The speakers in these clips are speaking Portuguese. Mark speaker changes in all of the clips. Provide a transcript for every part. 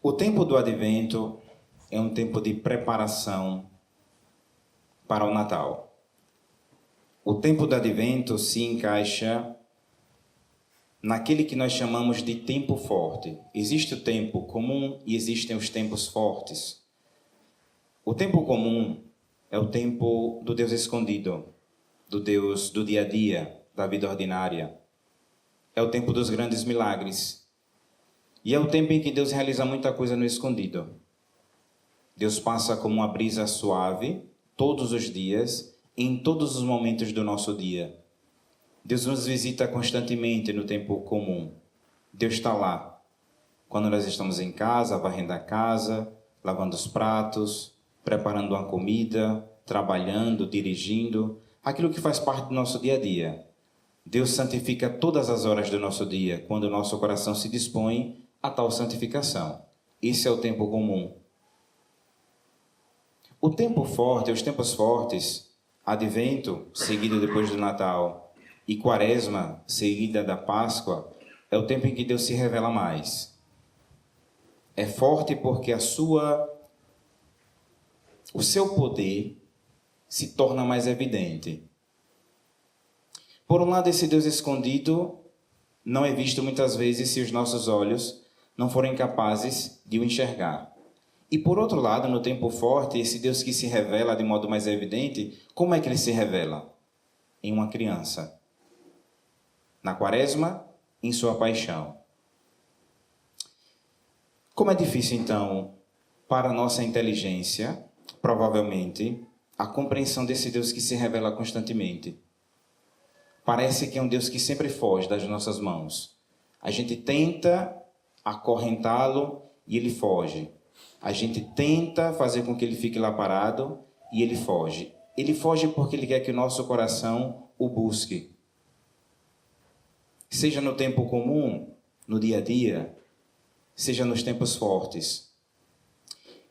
Speaker 1: O tempo do Advento é um tempo de preparação para o Natal. O tempo do Advento se encaixa naquele que nós chamamos de tempo forte. Existe o tempo comum e existem os tempos fortes. O tempo comum é o tempo do Deus escondido, do Deus do dia a dia, da vida ordinária. É o tempo dos grandes milagres. E é o tempo em que Deus realiza muita coisa no escondido. Deus passa como uma brisa suave, todos os dias, em todos os momentos do nosso dia. Deus nos visita constantemente no tempo comum. Deus está lá. Quando nós estamos em casa, varrendo a casa, lavando os pratos, preparando uma comida, trabalhando, dirigindo, aquilo que faz parte do nosso dia a dia. Deus santifica todas as horas do nosso dia, quando o nosso coração se dispõe a tal santificação. Esse é o tempo comum. O tempo forte, os tempos fortes, Advento, seguido depois do Natal, e Quaresma, seguida da Páscoa, é o tempo em que Deus se revela mais. É forte porque o seu poder se torna mais evidente. Por um lado, esse Deus escondido não é visto muitas vezes se os nossos olhos não forem capazes de o enxergar. E por outro lado, no tempo forte, esse Deus que se revela de modo mais evidente, como é que ele se revela? Em uma criança. Na Quaresma, em sua paixão. Como é difícil, então, para a nossa inteligência, provavelmente, a compreensão desse Deus que se revela constantemente. Parece que é um Deus que sempre foge das nossas mãos. A gente tenta acorrentá-lo e ele foge. A gente tenta fazer com que ele fique lá parado e ele foge. Ele foge porque ele quer que o nosso coração o busque. Seja no tempo comum, no dia a dia, seja nos tempos fortes.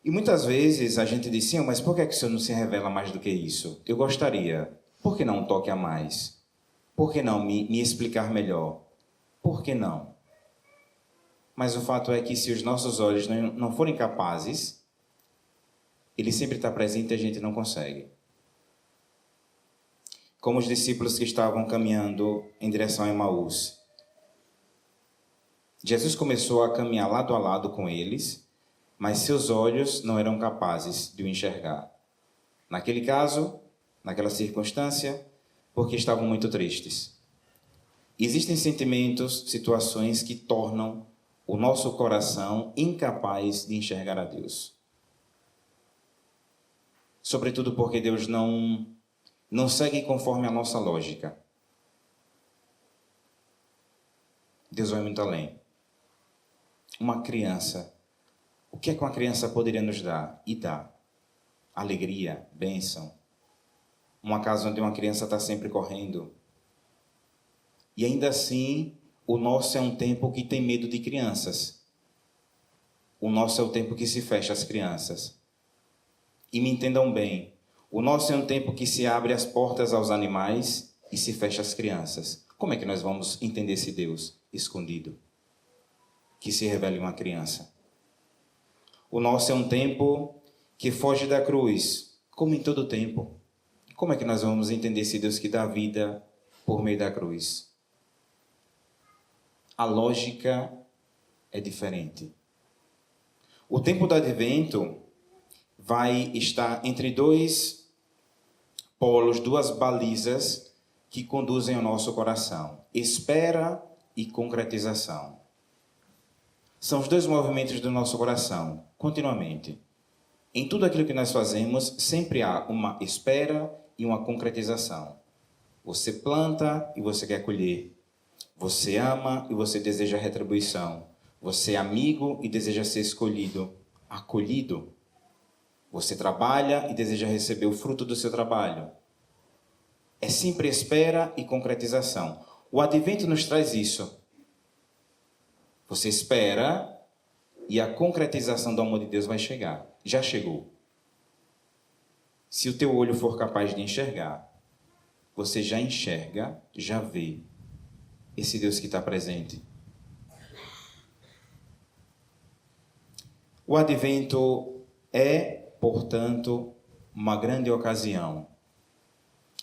Speaker 1: E muitas vezes a gente diz, sim, mas por que o Senhor não se revela mais do que isso? Eu gostaria. Por que não um toque a mais? Por que não me explicar melhor? Por que não? Mas o fato é que se os nossos olhos não forem capazes, ele sempre está presente e a gente não consegue. Como os discípulos que estavam caminhando em direção a Emaús. Jesus começou a caminhar lado a lado com eles, mas seus olhos não eram capazes de o enxergar. Naquele caso, naquela circunstância, porque estavam muito tristes. Existem sentimentos, situações que tornam o nosso coração incapaz de enxergar a Deus. Sobretudo porque Deus não segue conforme a nossa lógica. Deus vai muito além. Uma criança, o que é que uma criança poderia nos dar? E dá. Alegria, bênção. Uma casa onde uma criança está sempre correndo. E ainda assim, o nosso é um tempo que tem medo de crianças. O nosso é o tempo que se fecha às crianças. E me entendam bem, o nosso é um tempo que se abre as portas aos animais e se fecha às crianças. Como é que nós vamos entender esse Deus escondido, que se revela em uma criança? O nosso é um tempo que foge da cruz, como em todo tempo. Como é que nós vamos entender esse Deus que dá vida por meio da cruz? A lógica é diferente. O tempo do Advento vai estar entre dois polos, duas balizas que conduzem ao nosso coração. Espera e concretização. São os dois movimentos do nosso coração, continuamente. Em tudo aquilo que nós fazemos, sempre há uma espera e uma concretização. Você planta e você quer colher. Você ama e você deseja retribuição. Você é amigo e deseja ser escolhido, acolhido. Você trabalha e deseja receber o fruto do seu trabalho. É sempre espera e concretização. O Advento nos traz isso. Você espera e a concretização do amor de Deus vai chegar. Já chegou. Se o teu olho for capaz de enxergar, você já enxerga, já vê esse Deus que está presente. O advento é, portanto, uma grande ocasião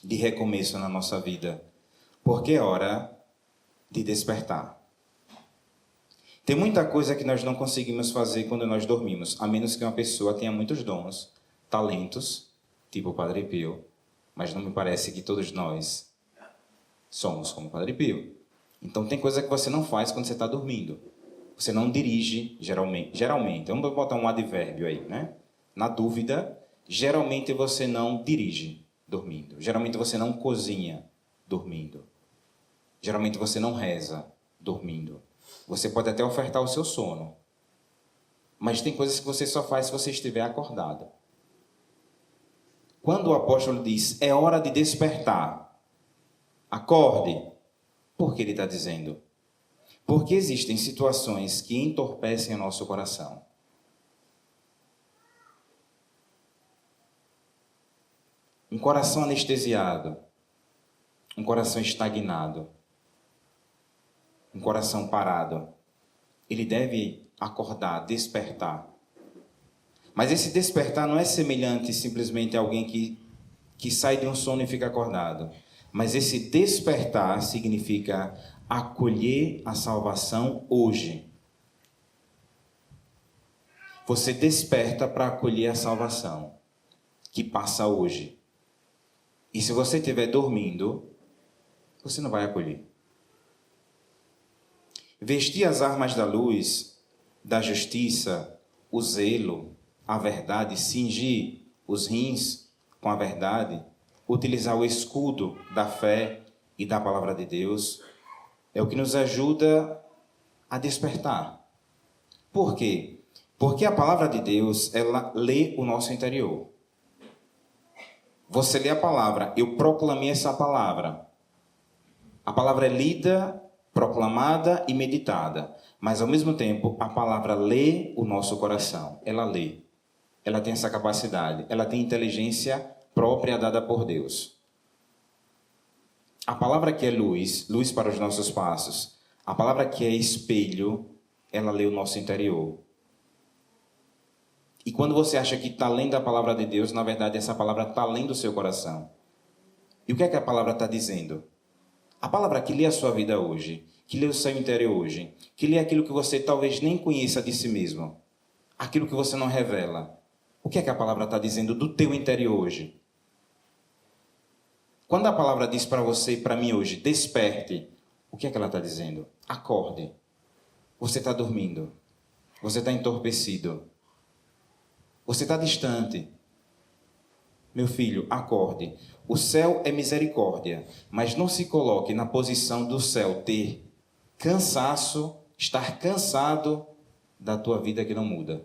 Speaker 1: de recomeço na nossa vida, porque é hora de despertar. Tem muita coisa que nós não conseguimos fazer quando nós dormimos, a menos que uma pessoa tenha muitos dons, talentos, tipo o Padre Pio, mas não me parece que todos nós somos como o Padre Pio. Então tem coisa que você não faz quando você está dormindo. Você não dirige, geralmente, vamos botar um advérbio aí, né? Na dúvida, geralmente você não dirige dormindo. Geralmente você não cozinha dormindo. Geralmente você não reza dormindo. Você pode até ofertar o seu sono. Mas tem coisas que você só faz se você estiver acordado. Quando o apóstolo diz, é hora de despertar, acorde, por que ele está dizendo? Porque existem situações que entorpecem o nosso coração. Um coração anestesiado, um coração estagnado, um coração parado, ele deve acordar, despertar. Mas esse despertar não é semelhante simplesmente a alguém que sai de um sono e fica acordado. Mas esse despertar significa acolher a salvação hoje. Você desperta para acolher a salvação que passa hoje. E se você estiver dormindo, você não vai acolher. Vestir as armas da luz, da justiça, o zelo, a verdade, cingir os rins com a verdade, utilizar o escudo da fé e da palavra de Deus, é o que nos ajuda a despertar. Por quê? Porque a palavra de Deus, ela lê o nosso interior. Você lê a palavra, eu proclamei essa palavra. A palavra é lida, proclamada e meditada. Mas, ao mesmo tempo, a palavra lê o nosso coração. Ela lê. Ela tem essa capacidade. Ela tem inteligência própria dada por Deus. A palavra que é luz, luz para os nossos passos. A palavra que é espelho, ela lê o nosso interior. E quando você acha que está lendo a palavra de Deus, na verdade, essa palavra está lendo o seu coração. E o que é que a palavra está dizendo? A palavra que lê a sua vida hoje, que lê o seu interior hoje, que lê aquilo que você talvez nem conheça de si mesmo, aquilo que você não revela. O que é que a palavra está dizendo do teu interior hoje? Quando a palavra diz para você e para mim hoje, desperte, o que é que ela está dizendo? Acorde. Você está dormindo. Você está entorpecido. Você está distante. Meu filho, acorde. O céu é misericórdia, mas não se coloque na posição do céu ter cansaço, estar cansado da tua vida que não muda.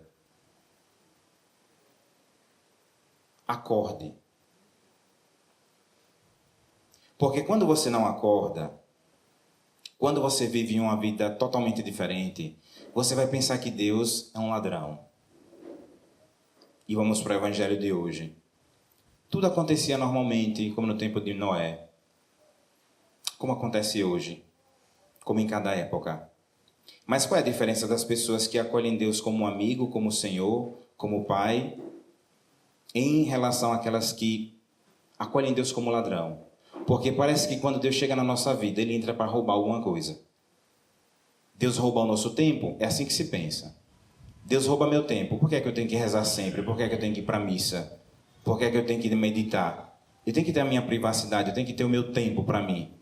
Speaker 1: Acorde. Porque quando você não acorda, quando você vive uma vida totalmente diferente, você vai pensar que Deus é um ladrão. E vamos para o evangelho de hoje. Tudo acontecia normalmente, como no tempo de Noé. Como acontece hoje. Como em cada época. Mas qual é a diferença das pessoas que acolhem Deus como amigo, como Senhor, como Pai, em relação àquelas que acolhem Deus como ladrão? Porque parece que quando Deus chega na nossa vida, Ele entra para roubar alguma coisa. Deus rouba o nosso tempo? É assim que se pensa. Deus rouba meu tempo. Por que é que eu tenho que rezar sempre? Por que é que eu tenho que ir para a missa? Por que é que eu tenho que meditar? Eu tenho que ter a minha privacidade, eu tenho que ter o meu tempo para mim.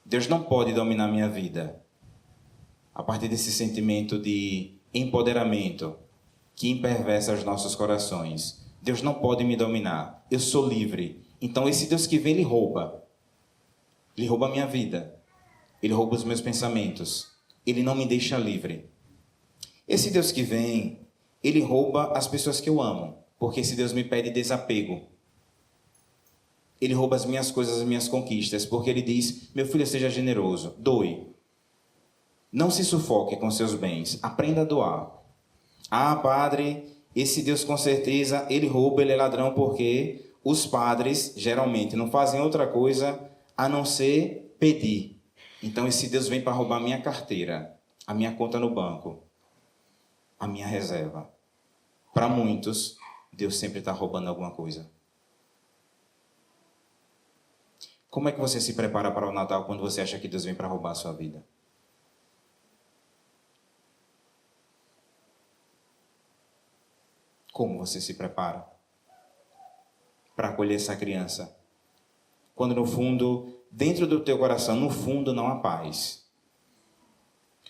Speaker 1: Deus não pode dominar a minha vida. A partir desse sentimento de empoderamento que imperversa os nossos corações. Deus não pode me dominar. Eu sou livre. Então esse Deus que vem, Ele rouba. Ele rouba a minha vida. Ele rouba os meus pensamentos. Ele não me deixa livre. Esse Deus que vem, Ele rouba as pessoas que eu amo. Porque esse Deus me pede desapego. Ele rouba as minhas coisas, as minhas conquistas. Porque Ele diz, meu filho, seja generoso. Doe. Não se sufoque com seus bens. Aprenda a doar. Ah, padre, esse Deus com certeza, Ele rouba, Ele é ladrão. Porque os padres, geralmente, não fazem outra coisa a não ser pedir. Então esse Deus vem para roubar a minha carteira, a minha conta no banco, a minha reserva. Para muitos, Deus sempre está roubando alguma coisa. Como é que você se prepara para o Natal quando você acha que Deus vem para roubar a sua vida? Como você se prepara para acolher essa criança? Quando no fundo, dentro do teu coração, no fundo não há paz.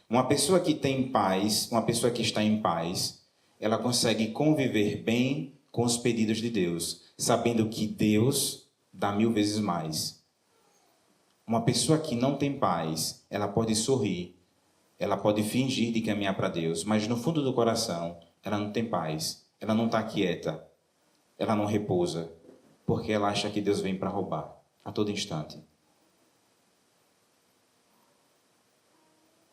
Speaker 1: Uma pessoa que tem paz, uma pessoa que está em paz, ela consegue conviver bem com os pedidos de Deus, sabendo que Deus dá 1000 vezes mais. Uma pessoa que não tem paz, ela pode sorrir, ela pode fingir de caminhar para Deus, mas no fundo do coração, ela não tem paz, ela não está quieta, ela não repousa, porque ela acha que Deus vem para roubar a todo instante.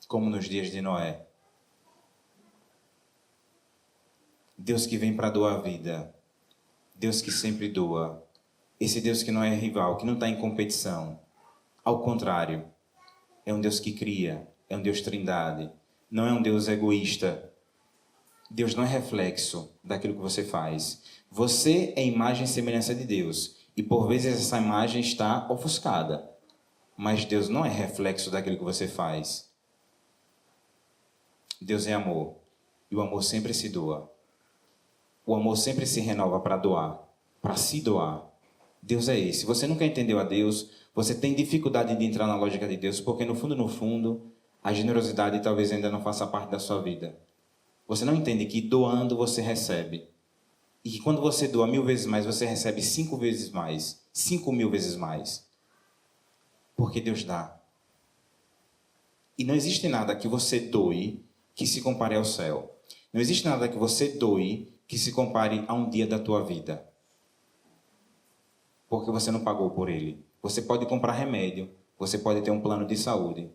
Speaker 1: Como nos dias de Noé. Deus que vem para doar a vida, Deus que sempre doa, esse Deus que não é rival, que não está em competição. Ao contrário, é um Deus que cria, é um Deus trindade, não é um Deus egoísta. Deus não é reflexo daquilo que você faz. Você é imagem e semelhança de Deus, e por vezes essa imagem está ofuscada, mas Deus não é reflexo daquilo que você faz. Deus é amor, e o amor sempre se doa. O amor sempre se renova para doar, para se doar. Deus é esse. Você nunca entendeu a Deus, você tem dificuldade de entrar na lógica de Deus, porque no fundo, a generosidade talvez ainda não faça parte da sua vida. Você não entende que doando você recebe. E que quando você doa 1000 vezes mais, você recebe 5 vezes mais, 5.000 vezes mais. Porque Deus dá. E não existe nada que você doe que se compare ao céu. Não existe nada que você doe que se compare a um dia da tua vida. Porque você não pagou por ele. Você pode comprar remédio, você pode ter um plano de saúde,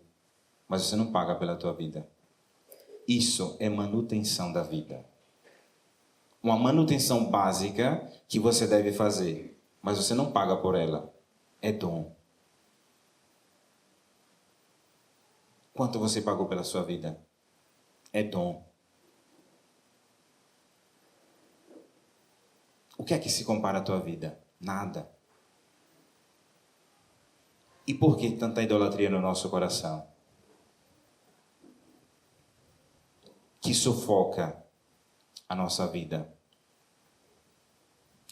Speaker 1: mas você não paga pela tua vida. Isso é manutenção da vida. Uma manutenção básica que você deve fazer, mas você não paga por ela. É dom. Quanto você pagou pela sua vida? É dom. O que é que se compara à tua vida? Nada. E por que tanta idolatria no nosso coração? Que sufoca a nossa vida.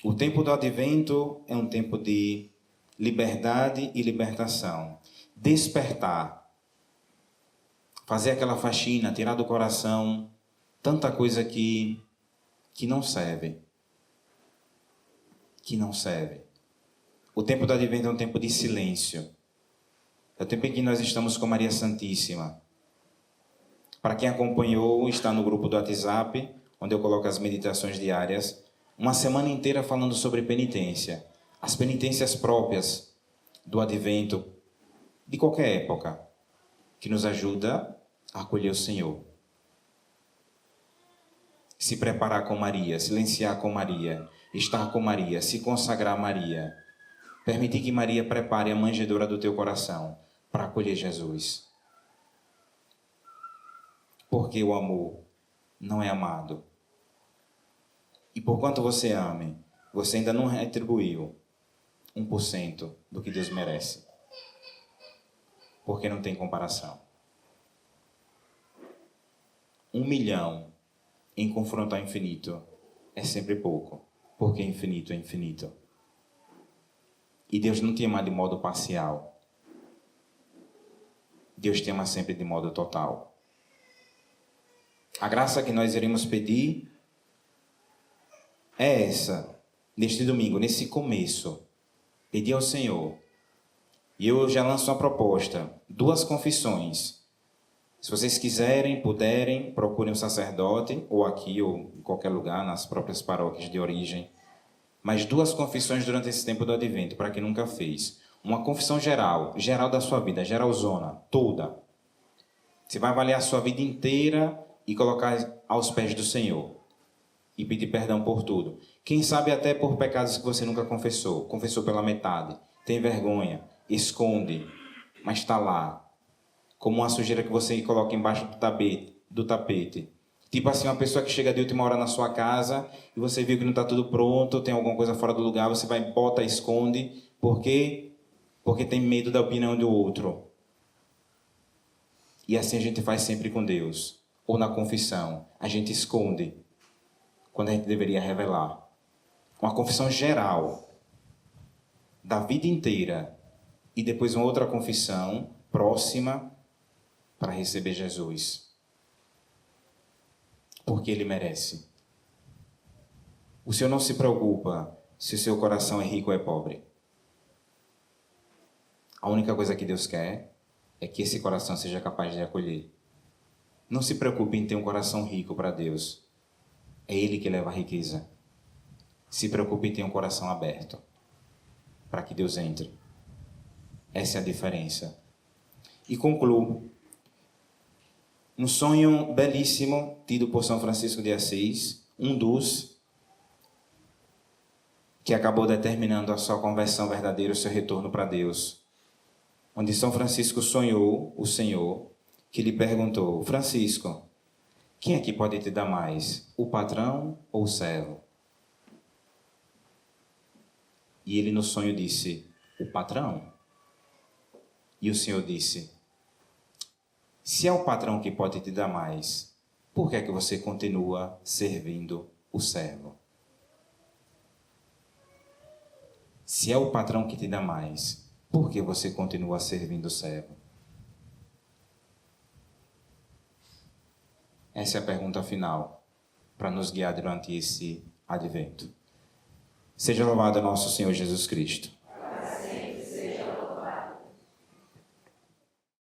Speaker 1: O tempo do advento é um tempo de liberdade e libertação. Despertar. Fazer aquela faxina, tirar do coração tanta coisa que não serve. Que não serve. O tempo do advento é um tempo de silêncio. É o tempo em que nós estamos com Maria Santíssima. Para quem acompanhou, está no grupo do WhatsApp, onde eu coloco as meditações diárias, uma semana inteira falando sobre penitência. As penitências próprias do advento, de qualquer época, que nos ajuda a acolher o Senhor. Se preparar com Maria, silenciar com Maria, estar com Maria, se consagrar a Maria. Permitir que Maria prepare a manjedoura do teu coração para acolher Jesus. Porque o amor não é amado. E por quanto você ame, você ainda não retribuiu 1% do que Deus merece. Porque não tem comparação. 1 milhão em confronto ao infinito é sempre pouco. Porque infinito é infinito. E Deus não te ama de modo parcial. Deus te ama sempre de modo total. A graça que nós iremos pedir é essa, neste domingo, nesse começo. Pedir ao Senhor. E eu já lanço uma proposta, 2 confissões. Se vocês quiserem, puderem, procurem um sacerdote, ou aqui, ou em qualquer lugar, nas próprias paróquias de origem. Mas 2 confissões durante esse tempo do advento, para quem nunca fez. Uma confissão geral da sua vida, geralzona, toda. Você vai avaliar a sua vida inteira e colocar aos pés do Senhor. E pedir perdão por tudo. Quem sabe até por pecados que você nunca confessou. Confessou pela metade. Tem vergonha. Esconde. Mas está lá. Como uma sujeira que você coloca embaixo do tapete. Tipo assim, uma pessoa que chega de última hora na sua casa e você viu que não está tudo pronto, tem alguma coisa fora do lugar, você vai, bota, esconde. Por quê? Porque tem medo da opinião do outro. E assim a gente faz sempre com Deus. Ou na confissão. A gente esconde quando a gente deveria revelar. Uma confissão geral da vida inteira. E depois uma outra confissão próxima para receber Jesus. Porque Ele merece. O Senhor não se preocupa se o seu coração é rico ou é pobre. A única coisa que Deus quer é que esse coração seja capaz de acolher. Não se preocupe em ter um coração rico para Deus. É Ele que leva a riqueza. Se preocupe em ter um coração aberto para que Deus entre. Essa é a diferença. E concluo. Um sonho belíssimo tido por São Francisco de Assis, um dos que acabou determinando a sua conversão verdadeira, o seu retorno para Deus. Onde São Francisco sonhou o Senhor, que lhe perguntou: Francisco, quem é que pode te dar mais, o patrão ou o servo? E ele no sonho disse: o patrão. E o Senhor disse: se é o patrão que pode te dar mais, por que é que você continua servindo o servo? Se é o patrão que te dá mais, por que você continua servindo o servo? Essa é a pergunta final para nos guiar durante esse advento. Seja louvado nosso Senhor Jesus Cristo.